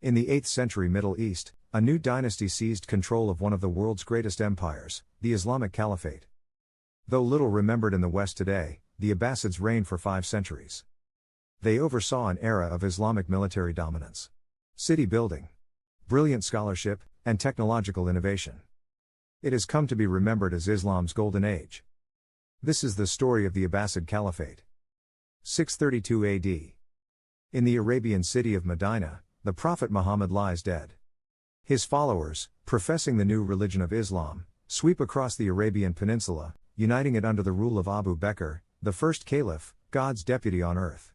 In the 8th century Middle East, a new dynasty seized control of one of the world's greatest empires, the Islamic Caliphate. Though little remembered in the West today, the Abbasids reigned for 5 centuries. They oversaw an era of Islamic military dominance, city building, brilliant scholarship, and technological innovation. It has come to be remembered as Islam's golden age. This is the story of the Abbasid Caliphate. 632 AD. In the Arabian city of Medina, the Prophet Muhammad lies dead. His followers, professing the new religion of Islam, sweep across the Arabian peninsula, uniting it under the rule of Abu Bakr, the first caliph, God's deputy on earth.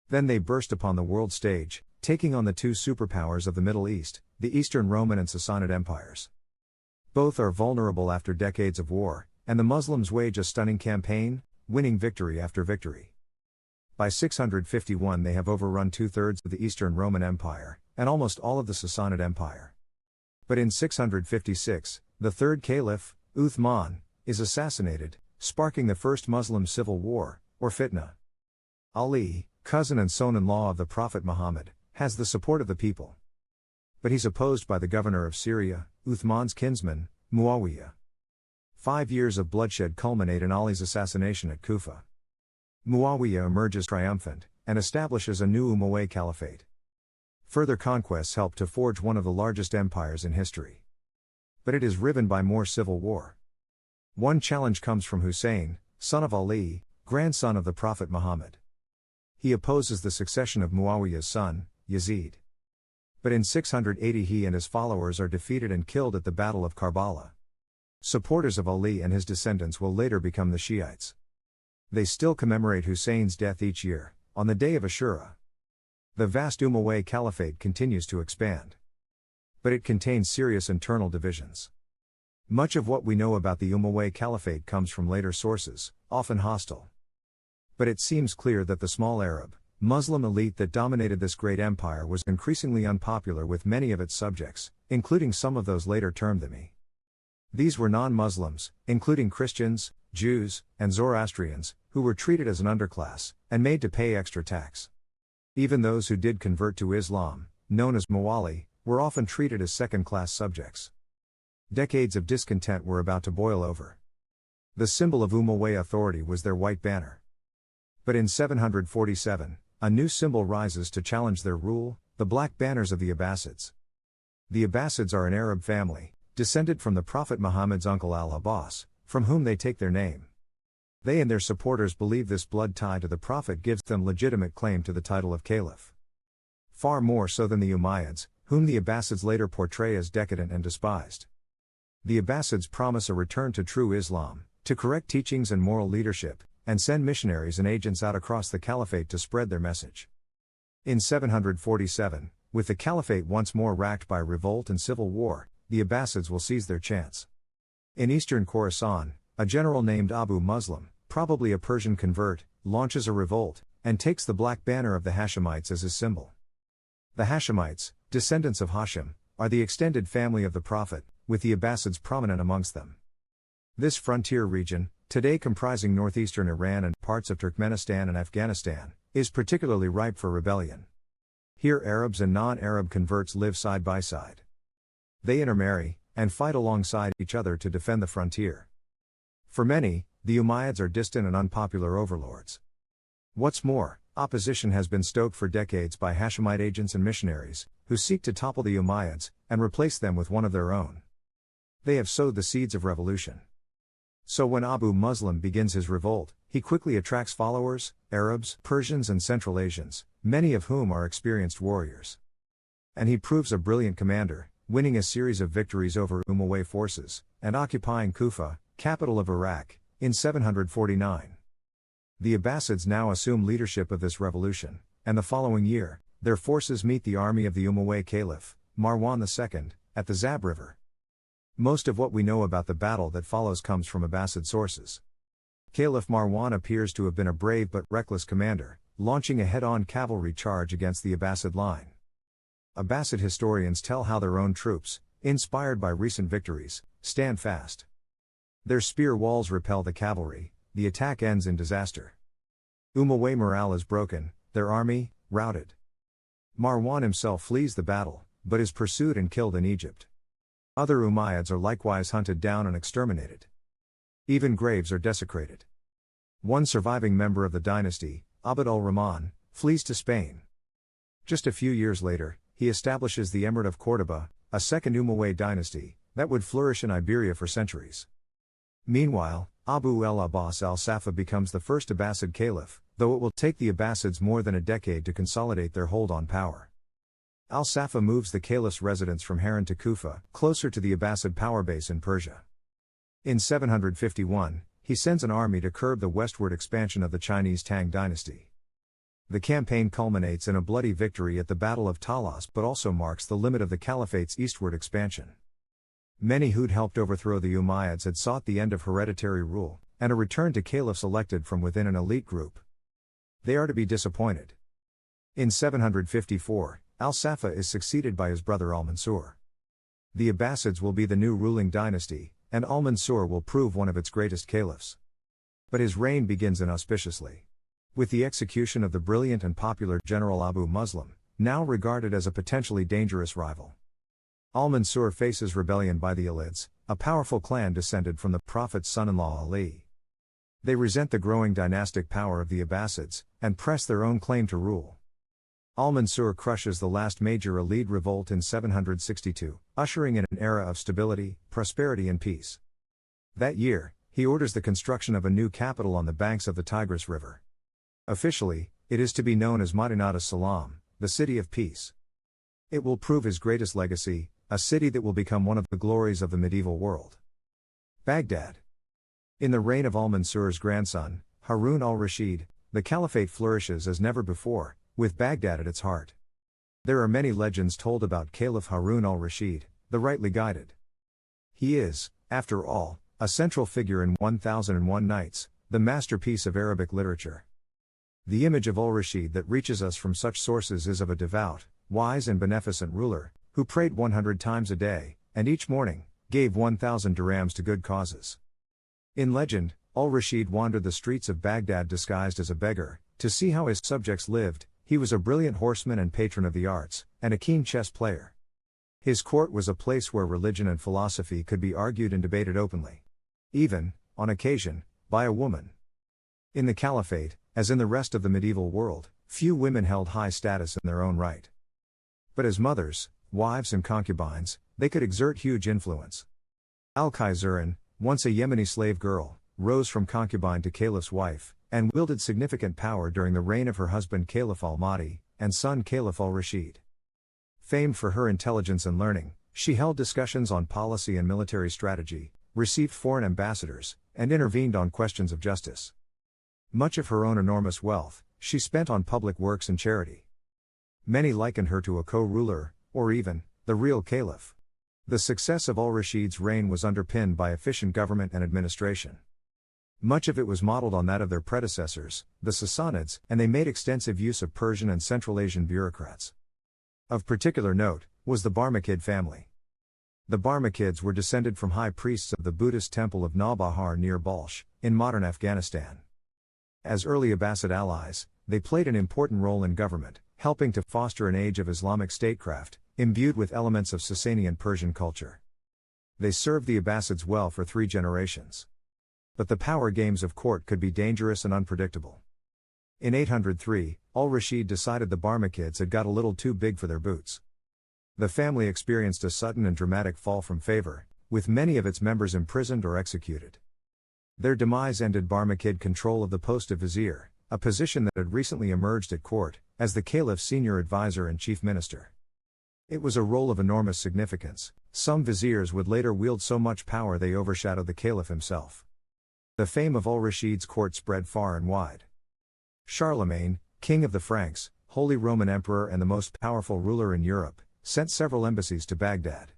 Then they burst upon the world stage, taking on the 2 superpowers of the Middle East, the Eastern Roman and Sassanid empires. Both are vulnerable after decades of war, and the Muslims wage a stunning campaign, winning victory after victory. By 651 they have overrun 2/3 of the Eastern Roman Empire, and almost all of the Sassanid Empire. But in 656, the third caliph, Uthman, is assassinated, sparking the first Muslim civil war, or fitna. Ali, cousin and son-in-law of the Prophet Muhammad, has the support of the people. But he's opposed by the governor of Syria, Uthman's kinsman, Muawiyah. 5 years of bloodshed culminate in Ali's assassination at Kufa. Muawiyah emerges triumphant, and establishes a new Umayyad Caliphate. Further conquests help to forge one of the largest empires in history. But it is riven by more civil war. One challenge comes from Hussein, son of Ali, grandson of the Prophet Muhammad. He opposes the succession of Muawiyah's son, Yazid. But in 680 he and his followers are defeated and killed at the Battle of Karbala. Supporters of Ali and his descendants will later become the Shiites. They still commemorate Hussein's death each year, on the day of Ashura. The vast Umayyad Caliphate continues to expand. But it contains serious internal divisions. Much of what we know about the Umayyad Caliphate comes from later sources, often hostile. But it seems clear that the small Arab, Muslim elite that dominated this great empire was increasingly unpopular with many of its subjects, including some of those later termed dhimmi. These were non-Muslims, including Christians, Jews, and Zoroastrians, who were treated as an underclass, and made to pay extra tax. Even those who did convert to Islam, known as Mawali, were often treated as second-class subjects. Decades of discontent were about to boil over. The symbol of Umayyad authority was their white banner. But in 747, a new symbol rises to challenge their rule, the black banners of the Abbasids. The Abbasids are an Arab family, descended from the Prophet Muhammad's uncle al-Abbas, from whom they take their name. They and their supporters believe this blood tie to the Prophet gives them legitimate claim to the title of caliph. Far more so than the Umayyads, whom the Abbasids later portray as decadent and despised. The Abbasids promise a return to true Islam, to correct teachings and moral leadership, and send missionaries and agents out across the caliphate to spread their message. In 747, with the caliphate once more racked by revolt and civil war, the Abbasids will seize their chance. In eastern Khorasan, a general named Abu Muslim, probably a Persian convert, launches a revolt, and takes the black banner of the Hashemites as his symbol. The Hashemites, descendants of Hashim, are the extended family of the Prophet, with the Abbasids prominent amongst them. This frontier region, today comprising northeastern Iran and parts of Turkmenistan and Afghanistan, is particularly ripe for rebellion. Here Arabs and non-Arab converts live side by side. They intermarry, and fight alongside each other to defend the frontier. For many, the Umayyads are distant and unpopular overlords. What's more, opposition has been stoked for decades by Hashemite agents and missionaries, who seek to topple the Umayyads, and replace them with one of their own. They have sowed the seeds of revolution. So when Abu Muslim begins his revolt, he quickly attracts followers, Arabs, Persians and Central Asians, many of whom are experienced warriors. And he proves a brilliant commander, winning a series of victories over Umayyad forces, and occupying Kufa, capital of Iraq, in 749. The Abbasids now assume leadership of this revolution, and the following year, their forces meet the army of the Umayyad Caliph, Marwan II, at the Zab River. Most of what we know about the battle that follows comes from Abbasid sources. Caliph Marwan appears to have been a brave but reckless commander, launching a head-on cavalry charge against the Abbasid line. Abbasid historians tell how their own troops, inspired by recent victories, stand fast. Their spear walls repel the cavalry, the attack ends in disaster. Umayyad morale is broken, their army, routed. Marwan himself flees the battle, but is pursued and killed in Egypt. Other Umayyads are likewise hunted down and exterminated. Even graves are desecrated. One surviving member of the dynasty, Abd al-Rahman, flees to Spain. Just a few years later, he establishes the Emirate of Córdoba, a second Umayyad dynasty, that would flourish in Iberia for centuries. Meanwhile, Abu al-Abbas al-Saffaḥ becomes the first Abbasid Caliph, though it will take the Abbasids more than a decade to consolidate their hold on power. Al-Saffaḥ moves the caliph's residence from Harran to Kufa, closer to the Abbasid power base in Persia. In 751, he sends an army to curb the westward expansion of the Chinese Tang dynasty. The campaign culminates in a bloody victory at the Battle of Talas but also marks the limit of the caliphate's eastward expansion. Many who'd helped overthrow the Umayyads had sought the end of hereditary rule, and a return to caliphs elected from within an elite group. They are to be disappointed. In 754, al-Saffaḥ is succeeded by his brother al-Mansur. The Abbasids will be the new ruling dynasty, and al-Mansur will prove one of its greatest caliphs. But his reign begins inauspiciously. With the execution of the brilliant and popular General Abu Muslim, now regarded as a potentially dangerous rival. Al-Mansur faces rebellion by the Alids, a powerful clan descended from the Prophet's son-in-law Ali. They resent the growing dynastic power of the Abbasids, and press their own claim to rule. Al-Mansur crushes the last major Alid revolt in 762, ushering in an era of stability, prosperity and peace. That year, he orders the construction of a new capital on the banks of the Tigris River. Officially, it is to be known as Madinat as-Salam, the City of Peace. It will prove his greatest legacy, a city that will become one of the glories of the medieval world. Baghdad. In the reign of al-Mansur's grandson, Harun al-Rashid, the caliphate flourishes as never before, with Baghdad at its heart. There are many legends told about Caliph Harun al-Rashid, the rightly guided. He is, after all, a central figure in 1001 Nights, the masterpiece of Arabic literature. The image of al-Rashid that reaches us from such sources is of a devout, wise and beneficent ruler, who prayed 100 times a day, and each morning, gave 1,000 dirhams to good causes. In legend, al-Rashid wandered the streets of Baghdad disguised as a beggar, to see how his subjects lived. He was a brilliant horseman and patron of the arts, and a keen chess player. His court was a place where religion and philosophy could be argued and debated openly. Even, on occasion, by a woman. In the caliphate, as in the rest of the medieval world, few women held high status in their own right. But as mothers, wives and concubines, they could exert huge influence. Al-Khayzurin, once a Yemeni slave girl, rose from concubine to caliph's wife, and wielded significant power during the reign of her husband Caliph al-Mahdi, and son Caliph al-Rashid. Famed for her intelligence and learning, she held discussions on policy and military strategy, received foreign ambassadors, and intervened on questions of justice. Much of her own enormous wealth, she spent on public works and charity. Many likened her to a co-ruler, or even, the real caliph. The success of al-Rashid's reign was underpinned by efficient government and administration. Much of it was modeled on that of their predecessors, the Sassanids, and they made extensive use of Persian and Central Asian bureaucrats. Of particular note, was the Barmakid family. The Barmakids were descended from high priests of the Buddhist temple of Nawbahar near Balkh, in modern Afghanistan. As early Abbasid allies, they played an important role in government, helping to foster an age of Islamic statecraft, imbued with elements of Sasanian Persian culture. They served the Abbasids well for 3 generations. But the power games of court could be dangerous and unpredictable. In 803, al-Rashid decided the Barmakids had got a little too big for their boots. The family experienced a sudden and dramatic fall from favor, with many of its members imprisoned or executed. Their demise ended Barmakid control of the post of vizier, a position that had recently emerged at court, as the caliph's senior advisor and chief minister. It was a role of enormous significance. Some viziers would later wield so much power they overshadowed the caliph himself. The fame of al-Rashid's court spread far and wide. Charlemagne, king of the Franks, Holy Roman Emperor and the most powerful ruler in Europe, sent several embassies to Baghdad.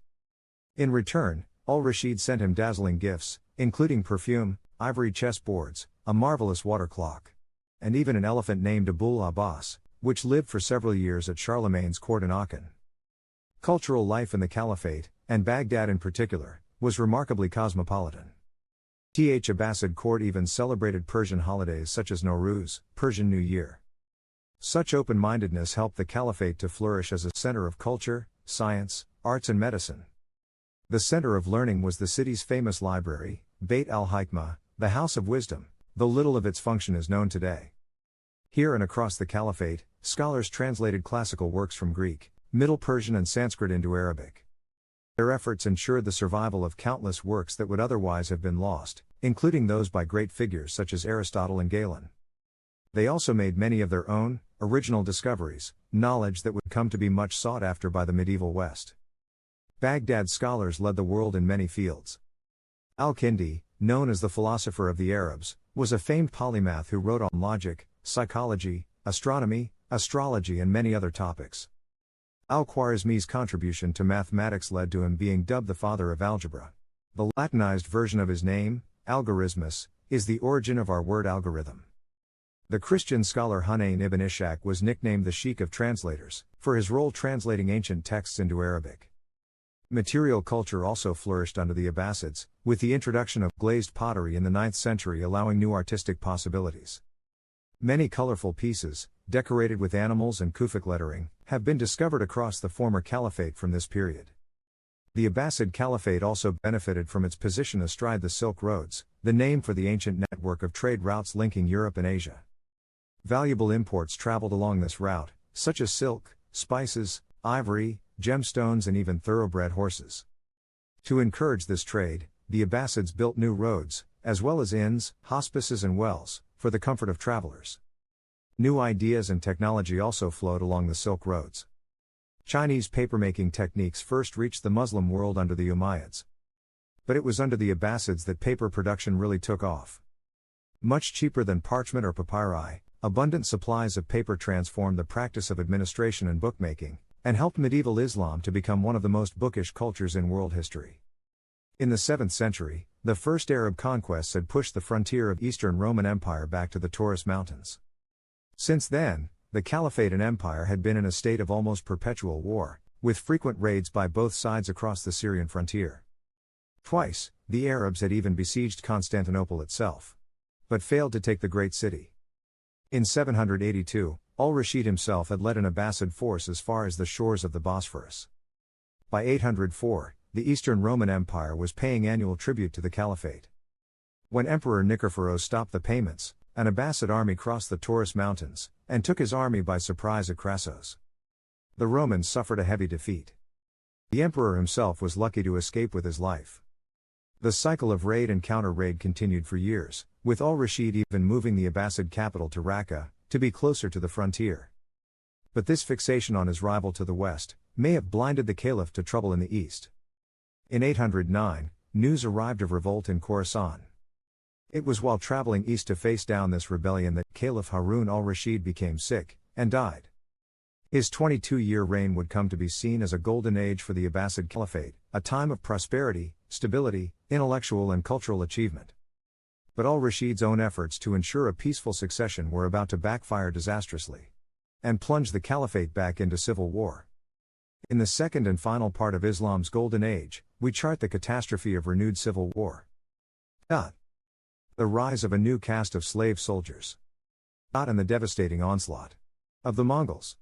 In return, al-Rashid sent him dazzling gifts, including perfume, ivory chessboards, a marvelous water clock, and even an elephant named Abul Abbas, which lived for several years at Charlemagne's court in Aachen. Cultural life in the Caliphate, and Baghdad in particular, was remarkably cosmopolitan. The Abbasid court even celebrated Persian holidays such as Nowruz, Persian New Year. Such open-mindedness helped the caliphate to flourish as a center of culture, science, arts and medicine. The center of learning was the city's famous library, Beit al-Hikmah, the House of Wisdom, though little of its function is known today. Here and across the caliphate, scholars translated classical works from Greek, Middle Persian and Sanskrit into Arabic. Their efforts ensured the survival of countless works that would otherwise have been lost, including those by great figures such as Aristotle and Galen. They also made many of their own, original discoveries, knowledge that would come to be much sought after by the medieval West. Baghdad's scholars led the world in many fields. Al-Kindi, known as the philosopher of the Arabs, was a famed polymath who wrote on logic, psychology, astronomy, astrology and many other topics. Al-Khwarizmi's contribution to mathematics led to him being dubbed the father of algebra. The Latinized version of his name, algorithmus, is the origin of our word algorithm. The Christian scholar Hunayn ibn Ishaq was nicknamed the Sheikh of Translators, for his role translating ancient texts into Arabic. Material culture also flourished under the Abbasids, with the introduction of glazed pottery in the 9th century allowing new artistic possibilities. Many colorful pieces, decorated with animals and Kufic lettering, have been discovered across the former caliphate from this period. The Abbasid Caliphate also benefited from its position astride the Silk Roads, the name for the ancient network of trade routes linking Europe and Asia. Valuable imports traveled along this route, such as silk, spices, ivory, gemstones and even thoroughbred horses. To encourage this trade, the Abbasids built new roads, as well as inns, hospices and wells, for the comfort of travelers. New ideas and technology also flowed along the Silk Roads. Chinese papermaking techniques first reached the Muslim world under the Umayyads. But it was under the Abbasids that paper production really took off. Much cheaper than parchment or papyri, abundant supplies of paper transformed the practice of administration and bookmaking, and helped medieval Islam to become one of the most bookish cultures in world history. In the 7th century, the first Arab conquests had pushed the frontier of Eastern Roman Empire back to the Taurus Mountains. Since then, the Caliphate and Empire had been in a state of almost perpetual war, with frequent raids by both sides across the Syrian frontier. Twice, the Arabs had even besieged Constantinople itself, but failed to take the great city. In 782, al-Rashid himself had led an Abbasid force as far as the shores of the Bosphorus. By 804, the Eastern Roman Empire was paying annual tribute to the Caliphate. When Emperor Nicephorus stopped the payments, an Abbasid army crossed the Taurus Mountains, and took his army by surprise at Crassos. The Romans suffered a heavy defeat. The emperor himself was lucky to escape with his life. The cycle of raid and counter-raid continued for years, with al-Rashid even moving the Abbasid capital to Raqqa, to be closer to the frontier. But this fixation on his rival to the west may have blinded the caliph to trouble in the east. In 809, news arrived of revolt in Khorasan. It was while traveling east to face down this rebellion that Caliph Harun al-Rashid became sick, and died. His 22-year reign would come to be seen as a golden age for the Abbasid Caliphate, a time of prosperity, stability, intellectual and cultural achievement. But al-Rashid's own efforts to ensure a peaceful succession were about to backfire disastrously, and plunge the caliphate back into civil war. In the second and final part of Islam's golden age, we chart the catastrophe of renewed civil war. The rise of a new caste of slave soldiers. And the devastating onslaught of the Mongols.